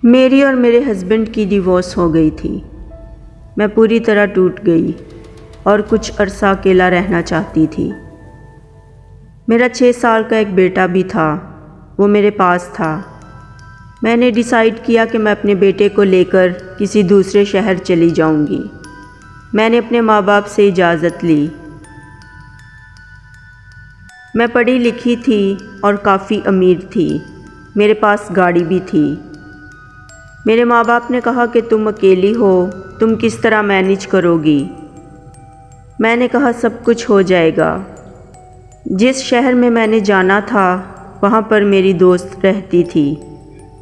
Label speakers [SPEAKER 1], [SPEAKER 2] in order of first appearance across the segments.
[SPEAKER 1] میری اور میرے ہسبینڈ کی ڈیورس ہو گئی تھی۔ میں پوری طرح ٹوٹ گئی اور کچھ عرصہ اکیلا رہنا چاہتی تھی۔ میرا 6 سال کا ایک بیٹا بھی تھا، وہ میرے پاس تھا۔ میں نے ڈیسائیڈ کیا کہ میں اپنے بیٹے کو لے کر کسی دوسرے شہر چلی جاؤں گی۔ میں نے اپنے ماں باپ سے اجازت لی۔ میں پڑھی لکھی تھی اور کافی امیر تھی، میرے پاس گاڑی بھی تھی۔ میرے ماں باپ نے کہا کہ تم اکیلی ہو، تم کس طرح مینیج کرو گی؟ میں نے کہا سب کچھ ہو جائے گا۔ جس شہر میں نے جانا تھا وہاں پر میری دوست رہتی تھی،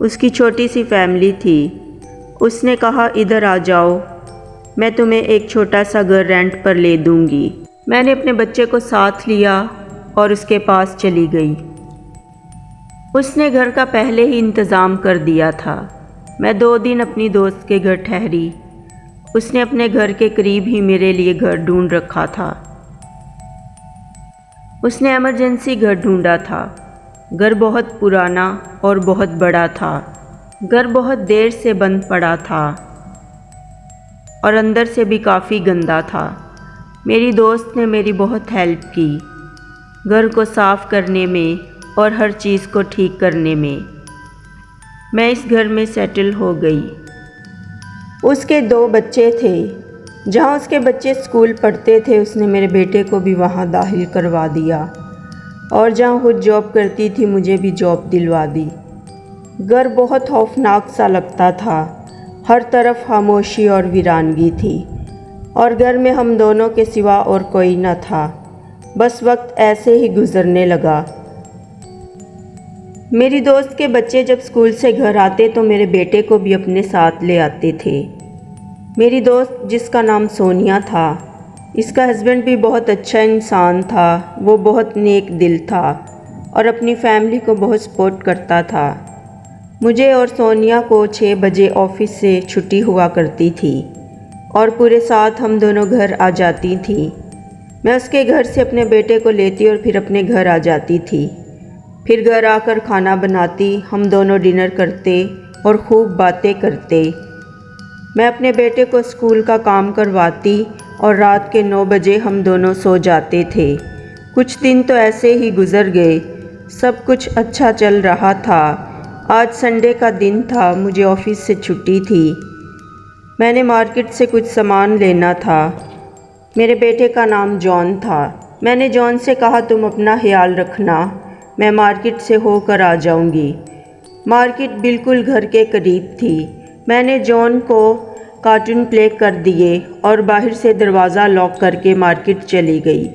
[SPEAKER 1] اس کی چھوٹی سی فیملی تھی۔ اس نے کہا ادھر آ جاؤ، میں تمہیں ایک چھوٹا سا گھر رینٹ پر لے دوں گی۔ میں نے اپنے بچے کو ساتھ لیا اور اس کے پاس چلی گئی۔ اس نے گھر کا پہلے ہی انتظام کر دیا تھا۔ میں 2 دن اپنی دوست کے گھر ٹھہری۔ اس نے اپنے گھر کے قریب ہی میرے لیے گھر ڈھونڈ رکھا تھا۔ اس نے ایمرجنسی گھر ڈھونڈا تھا۔ گھر بہت پرانا اور بہت بڑا تھا۔ گھر بہت دیر سے بند پڑا تھا اور اندر سے بھی کافی گندا تھا۔ میری دوست نے میری بہت ہیلپ کی، گھر کو صاف کرنے میں اور ہر چیز کو ٹھیک کرنے میں۔ میں اس گھر میں سیٹل ہو گئی۔ اس کے 2 بچے تھے۔ جہاں اس کے بچے اسکول پڑھتے تھے اس نے میرے بیٹے کو بھی وہاں داخل کروا دیا، اور جہاں خود جاب کرتی تھی مجھے بھی جاب دلوا دی۔ گھر بہت خوفناک سا لگتا تھا، ہر طرف خاموشی اور ویرانگی تھی، اور گھر میں ہم دونوں کے سوا اور کوئی نہ تھا۔ بس وقت ایسے ہی گزرنے لگا۔ میری دوست کے بچے جب اسکول سے گھر آتے تو میرے بیٹے کو بھی اپنے ساتھ لے آتے تھے۔ میری دوست جس کا نام سونیا تھا، اس کا ہسبینڈ بھی بہت اچھا انسان تھا۔ وہ بہت نیک دل تھا اور اپنی فیملی کو بہت سپورٹ کرتا تھا۔ مجھے اور سونیا کو 6 بجے آفس سے چھٹی ہوا کرتی تھی اور پورے ساتھ ہم دونوں گھر آ جاتی تھیں۔ میں اس کے گھر سے اپنے بیٹے کو لیتی اور پھر اپنے گھر آ جاتی تھی۔ پھر گھر آ کر کھانا بناتی، ہم دونوں ڈنر کرتے اور خوب باتیں کرتے۔ میں اپنے بیٹے کو اسکول کا کام کرواتی اور رات کے 9 بجے ہم دونوں سو جاتے تھے۔ کچھ دن تو ایسے ہی گزر گئے، سب کچھ اچھا چل رہا تھا۔ آج سنڈے کا دن تھا، مجھے آفس سے چھٹی تھی۔ میں نے مارکیٹ سے کچھ سامان لینا تھا۔ میرے بیٹے کا نام جان تھا۔ میں نے جان سے کہا تم اپنا خیال رکھنا، میں مارکیٹ سے ہو کر آ جاؤں گی۔ مارکیٹ بالکل گھر کے قریب تھی۔ میں نے جان کو کارٹون پلے کر دیے اور باہر سے دروازہ لاک کر کے مارکیٹ چلی گئی۔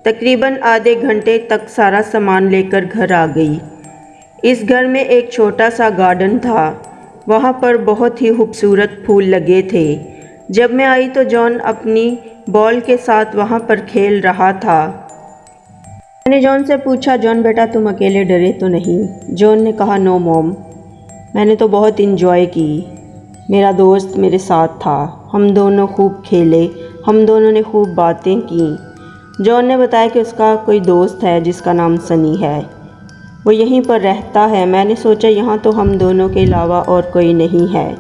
[SPEAKER 1] تقریباً آدھے گھنٹے تک سارا سامان لے کر گھر آ گئی۔ اس گھر میں ایک چھوٹا سا گارڈن تھا، وہاں پر بہت ہی خوبصورت پھول لگے تھے۔ جب میں آئی تو جان اپنی بال کے ساتھ وہاں پر کھیل رہا تھا۔ میں نے جان سے پوچھا جان بیٹا تم اکیلے ڈرے تو نہیں؟ جان نے کہا نو موم، میں نے تو بہت انجوائے کی، میرا دوست میرے ساتھ تھا، ہم دونوں خوب کھیلے، ہم دونوں نے خوب باتیں کیں۔ جان نے بتایا کہ اس کا کوئی دوست ہے جس کا نام سنی ہے، وہ یہیں پر رہتا ہے۔ میں نے سوچا یہاں تو ہم دونوں کے علاوہ اور کوئی نہیں ہے۔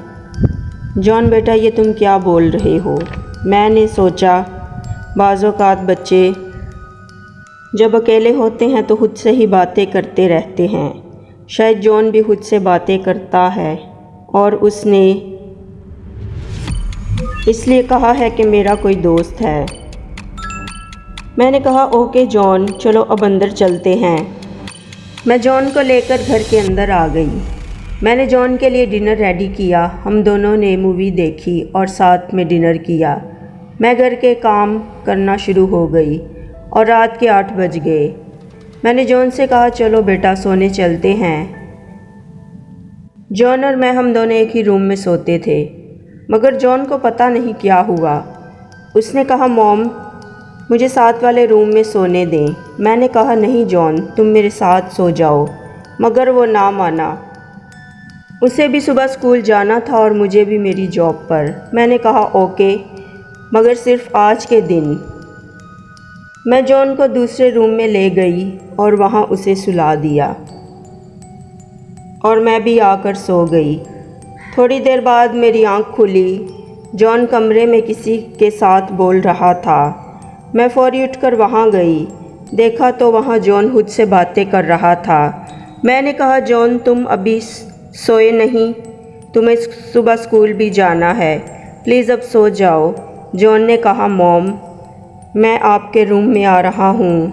[SPEAKER 1] جان بیٹا یہ تم کیا بول رہے ہو؟ میں نے سوچا بعض اوقات بچے جب اکیلے ہوتے ہیں تو خود سے ہی باتیں کرتے رہتے ہیں، شاید جان بھی خود سے باتیں کرتا ہے اور اس نے اس لیے کہا ہے کہ میرا کوئی دوست ہے۔ میں نے کہا اوکے جان، چلو اب اندر چلتے ہیں۔ میں جان کو لے کر گھر کے اندر آ گئی۔ میں نے جان کے لیے ڈنر ریڈی کیا، ہم دونوں نے مووی دیکھی اور ساتھ میں ڈنر کیا۔ میں گھر کے کام کرنا شروع ہو گئی اور رات کے 8 بج گئے۔ میں نے جان سے کہا چلو بیٹا سونے چلتے ہیں۔ جان اور میں ہم دونوں ایک ہی روم میں سوتے تھے، مگر جان کو پتہ نہیں کیا ہوا۔ اس نے کہا موم مجھے ساتھ والے روم میں سونے دیں۔ میں نے کہا نہیں جان تم میرے ساتھ سو جاؤ، مگر وہ نہ مانا۔ اسے بھی صبح اسکول جانا تھا اور مجھے بھی میری جاب پر۔ میں نے کہا اوکے، مگر صرف آج کے دن۔ میں جان کو دوسرے روم میں لے گئی اور وہاں اسے سلا دیا اور میں بھی آ کر سو گئی۔ تھوڑی دیر بعد میری آنکھ کھلی۔ جان کمرے میں کسی کے ساتھ بول رہا تھا۔ میں فوری اٹھ کر وہاں گئی۔ دیکھا تو وہاں جان خود سے باتیں کر رہا تھا۔ میں نے کہا، جان تم ابھی سوئے نہیں؟ تمہیں صبح اسکول بھی جانا ہے، پلیز اب سو جاؤ۔ جان نے کہا، موم میں آپ کے روم میں آ رہا ہوں،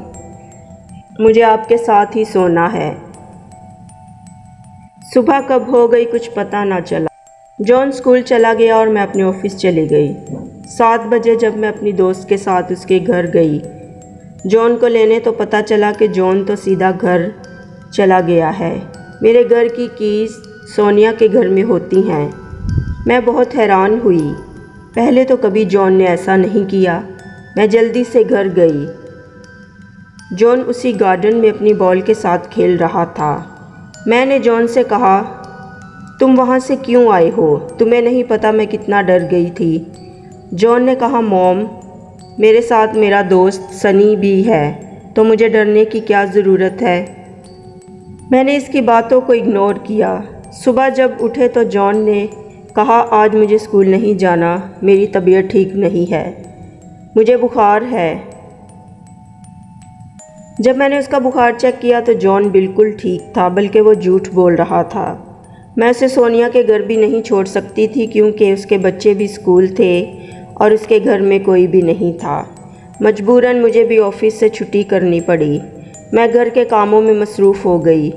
[SPEAKER 1] مجھے آپ کے ساتھ ہی سونا ہے۔ صبح کب ہو گئی کچھ پتہ نہ چلا۔ جان اسکول چلا گیا اور میں اپنے آفس چلی گئی۔ 7 بجے جب میں اپنی دوست کے ساتھ اس کے گھر گئی جان کو لینے تو پتہ چلا کہ جان تو سیدھا گھر چلا گیا ہے۔ میرے گھر کی کیز سونیا کے گھر میں ہوتی ہیں۔ میں بہت حیران ہوئی، پہلے تو کبھی جان نے ایسا نہیں کیا۔ میں جلدی سے گھر گئی۔ جان اسی گارڈن میں اپنی بال کے ساتھ کھیل رہا تھا۔ میں نے جان سے کہا، تم وہاں سے کیوں آئے ہو؟ تمہیں نہیں پتہ میں کتنا ڈر گئی تھی۔ جان نے کہا، موم میرے ساتھ میرا دوست سنی بھی ہے تو مجھے ڈرنے کی کیا ضرورت ہے؟ میں نے اس کی باتوں کو اگنور کیا۔ صبح جب اٹھے تو جان نے کہا، آج مجھے اسکول نہیں جانا، میری طبیعت ٹھیک نہیں ہے، مجھے بخار ہے۔ جب میں نے اس کا بخار چیک کیا تو جان بالکل ٹھیک تھا، بلکہ وہ جھوٹ بول رہا تھا۔ میں اسے سونیا کے گھر بھی نہیں چھوڑ سکتی تھی کیونکہ اس کے بچے بھی اسکول تھے اور اس کے گھر میں کوئی بھی نہیں تھا۔ مجبوراً مجھے بھی آفس سے چھٹی کرنی پڑی۔ میں گھر کے کاموں میں مصروف ہو گئی۔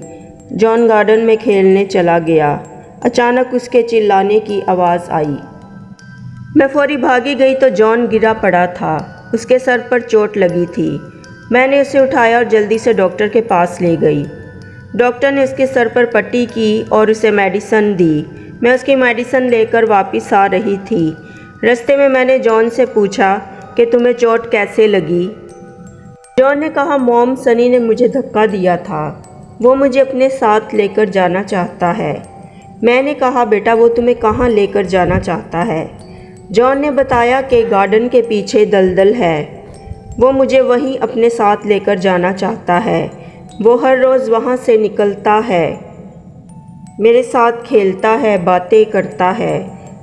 [SPEAKER 1] جان گارڈن میں کھیلنے چلا گیا۔ اچانک اس کے چلانے کی آواز آئی۔ میں فوری بھاگی گئی تو جان گرا پڑا تھا، اس کے سر پر چوٹ لگی تھی۔ میں نے اسے اٹھایا اور جلدی سے ڈاکٹر کے پاس لے گئی۔ ڈاکٹر نے اس کے سر پر پٹی کی اور اسے میڈیسن دی۔ میں اس کی میڈیسن لے کر واپس آ رہی تھی۔ رستے میں نے جان سے پوچھا کہ تمہیں چوٹ کیسے لگی؟ جان نے کہا، موم سنی نے مجھے دھکا دیا تھا، وہ مجھے اپنے ساتھ لے کر جانا چاہتا ہے۔ میں نے کہا، بیٹا وہ تمہیں کہاں لے کر جانا چاہتا ہے؟ جان نے بتایا کہ گارڈن کے پیچھے دلدل ہے، وہ مجھے وہیں اپنے ساتھ لے کر جانا چاہتا ہے۔ وہ ہر روز وہاں سے نکلتا ہے، میرے ساتھ کھیلتا ہے، باتیں کرتا ہے،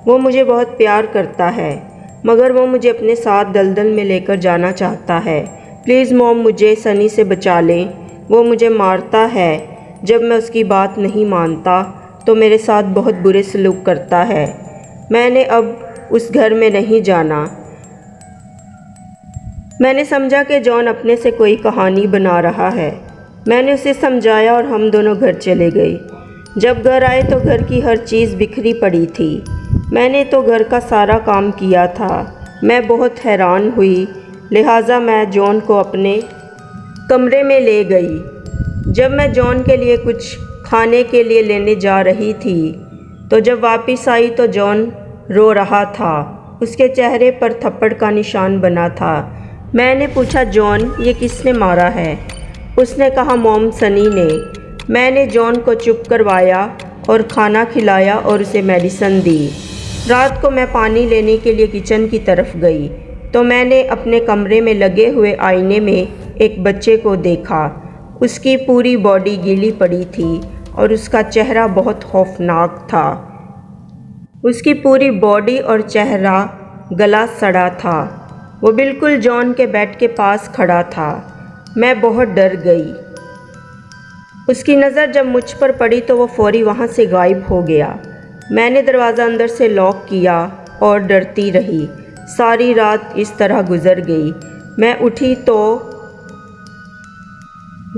[SPEAKER 1] وہ مجھے بہت پیار کرتا ہے، مگر وہ مجھے اپنے ساتھ دلدل میں لے کر جانا چاہتا ہے۔ پلیز موم مجھے سنی سے بچا لیں، وہ مجھے مارتا ہے، جب میں اس کی بات نہیں مانتا تو میرے ساتھ بہت برے سلوک کرتا ہے۔ میں نے اب اس گھر میں نہیں جانا۔ میں نے سمجھا کہ جان اپنے سے کوئی کہانی بنا رہا ہے۔ میں نے اسے سمجھایا اور ہم دونوں گھر چلے گئے۔ جب گھر آئے تو گھر کی ہر چیز بکھری پڑی تھی۔ میں نے تو گھر کا سارا کام کیا تھا۔ میں بہت حیران ہوئی، لہٰذا میں جان کو اپنے کمرے میں لے گئی۔ جب میں جان کے لیے کچھ کھانے کے لیے لینے جا رہی تھی تو جب واپس آئی تو جان رو رہا تھا، اس کے چہرے پر تھپڑ کا نشان بنا تھا۔ میں نے پوچھا، جان یہ کس نے مارا ہے؟ اس نے کہا، موم سنی نے۔ میں نے جان کو چپ کروایا اور کھانا کھلایا اور اسے میڈیسن دی۔ رات کو میں پانی لینے کے لیے کچن کی طرف گئی تو میں نے اپنے کمرے میں لگے ہوئے آئینے میں ایک بچے کو دیکھا۔ اس کی پوری باڈی گیلی پڑی تھی اور اس کا چہرہ بہت خوفناک تھا۔ اس کی پوری باڈی اور چہرہ گلا سڑا تھا۔ وہ بالکل جان کے بیڈ کے پاس کھڑا تھا۔ میں بہت ڈر گئی۔ اس کی نظر جب مجھ پر پڑی تو وہ فوری وہاں سے غائب ہو گیا۔ میں نے دروازہ اندر سے لاک کیا اور ڈرتی رہی۔ ساری رات اس طرح گزر گئی۔ میں اٹھی تو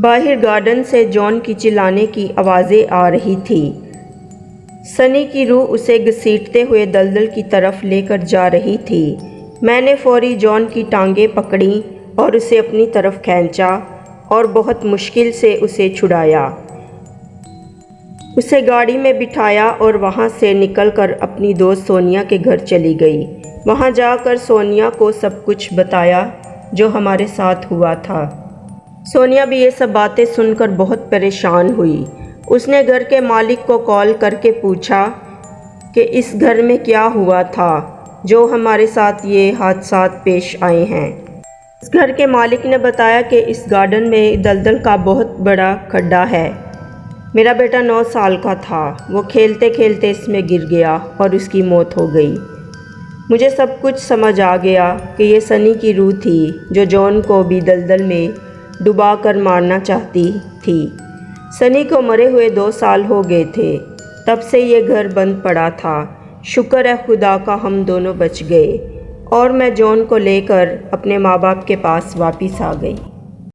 [SPEAKER 1] باہر گارڈن سے جان کی چلانے کی آوازیں آ رہی تھیں۔ سنی کی روح اسے گھسیٹتے ہوئے دلدل کی طرف لے کر جا رہی تھی۔ میں نے فوری جان کی ٹانگیں پکڑیں اور اسے اپنی طرف کھینچا اور بہت مشکل سے اسے چھڑایا۔ اسے گاڑی میں بٹھایا اور وہاں سے نکل کر اپنی دوست سونیا کے گھر چلی گئی۔ وہاں جا کر سونیا کو سب کچھ بتایا جو ہمارے ساتھ ہوا تھا۔ سونیا بھی یہ سب باتیں سن کر بہت پریشان ہوئی۔ اس نے گھر کے مالک کو کال کر کے پوچھا کہ اس گھر میں کیا ہوا تھا جو ہمارے ساتھ یہ حادثات پیش آئے ہیں۔ اس گھر کے مالک نے بتایا کہ اس گارڈن میں دلدل کا بہت بڑا کھڈا ہے۔ میرا بیٹا 9 سال کا تھا، وہ کھیلتے کھیلتے اس میں گر گیا اور اس کی موت ہو گئی۔ مجھے سب کچھ سمجھ آ گیا کہ یہ سنی کی روح تھی جو جان کو بھی دلدل میں ڈبا کر مارنا چاہتی تھی۔ سنی کو مرے ہوئے 2 سال ہو گئے تھے، تب سے یہ گھر بند پڑا تھا۔ شکر ہے خدا کا ہم دونوں بچ گئے اور میں جان کو لے کر اپنے ماں باپ کے پاس واپس آ گئی۔